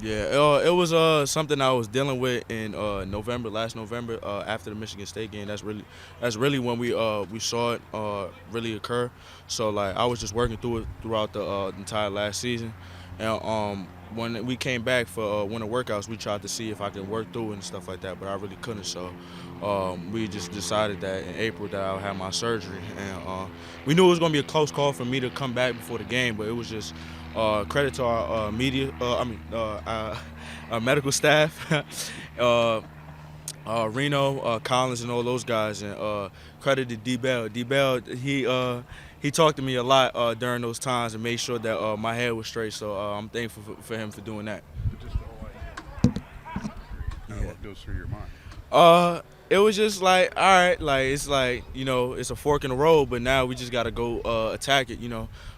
Yeah, it was something I was dealing with in last November, after the Michigan State game. That's really when we saw it really occur. So like I was just working through it throughout the entire last season, and when we came back for winter workouts, we tried to see if I could work through it and stuff like that, but I really couldn't. So we just decided that in April that I would have my surgery, and we knew it was going to be a close call for me to come back before the game, but it was just credit to our media, medical staff, uh, Reno, Collins, and all those guys, and credit to D-Bell. D-Bell, he talked to me a lot during those times and made sure that my head was straight. So I'm thankful for him for doing that. Just the whole idea. What goes through your mind? It was just like, all right, like it's like, it's a fork in the road, but now we just gotta go attack it.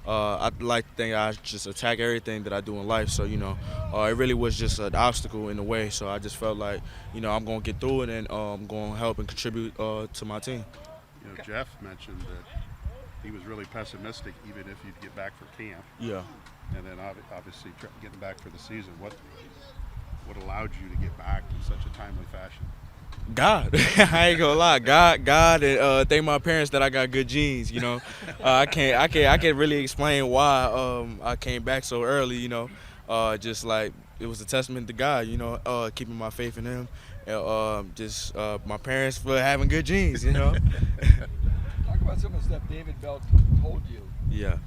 I like to think I just attack everything that I do in life. So it really was just an obstacle in the way. So I just felt like, I'm gonna get through it, and I'm gonna help and contribute to my team. Jeff mentioned that he was really pessimistic, even if you'd get back for camp. Yeah. And then obviously getting back for the season. What allowed you to get back in such a timely fashion? God, I ain't gonna lie. God, and thank my parents that I got good genes. I can't really explain why I came back so early. Just like it was a testament to God. Keeping my faith in Him, and just my parents for having good genes. Talk about some of the stuff David Bell told you. Yeah.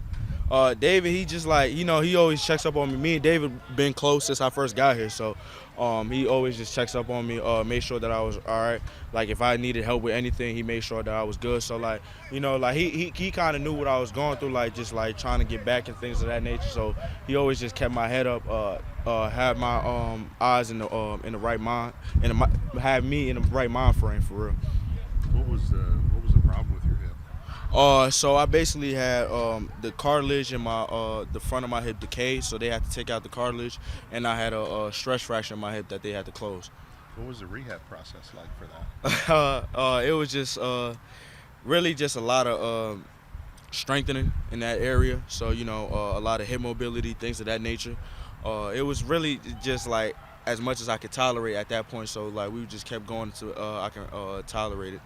David, he just like, he always checks up on me. Me and David been close since I first got here, so he always just checks up on me, made sure that I was all right. Like if I needed help with anything, he made sure that I was good. So like, he kind of knew what I was going through, like just like trying to get back and things of that nature. So he always just kept my head up, had my eyes in the right mind, and had me in the right mind frame for real. What was the problem with your hip? So I basically had the cartilage in the front of my hip decayed, so they had to take out the cartilage, and I had a stress fracture in my hip that they had to close. What was the rehab process like for that? It was just really just a lot of strengthening in that area. So a lot of hip mobility, things of that nature. It was really just like as much as I could tolerate at that point. So like we just kept going until I can tolerate it.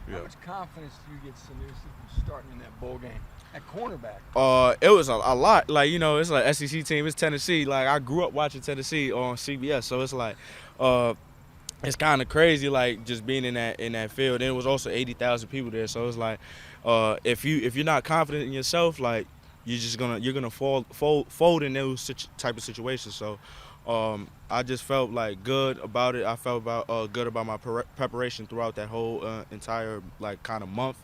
How much confidence do you get Sanoussi from starting in that bowl game at cornerback? It was a lot. Like it's like SEC team. It's Tennessee. Like I grew up watching Tennessee on CBS, so it's like it's kind of crazy. Like just being in that field. And it was also 80,000 people there, so it's like if you're not confident in yourself, like you're gonna fold in those type of situations. So I just felt like good about it. I felt good about my preparation throughout that whole entire like kind of month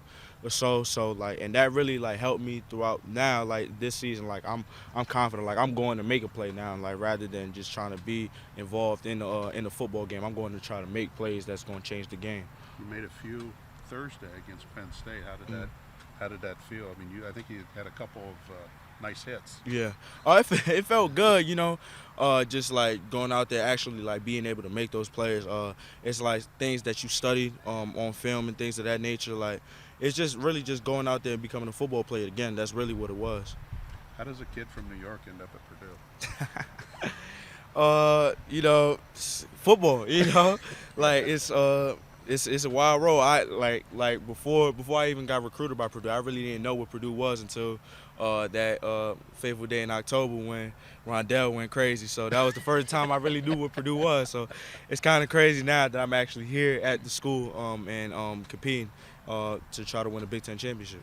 or so. So like, and that really like helped me throughout now. Like this season, like I'm confident. Like I'm going to make a play now. Like rather than just trying to be involved in the football game, I'm going to try to make plays that's going to change the game. You made a few Thursday against Penn State. How did that feel? I mean, I think you had a couple of nice hits. Yeah. It felt good, just like going out there actually like being able to make those plays. It's like things that you studied on film and things of that nature. Like it's just really just going out there and becoming a football player again. That's really what it was. How does a kid from New York end up at Purdue? Football, like it's a wild road. I like before I even got recruited by Purdue, I really didn't know what Purdue was until that fateful day in October when Rondell went crazy. So that was the first time I really knew what Purdue was. So it's kind of crazy now that I'm actually here at the school and competing to try to win a Big Ten championship.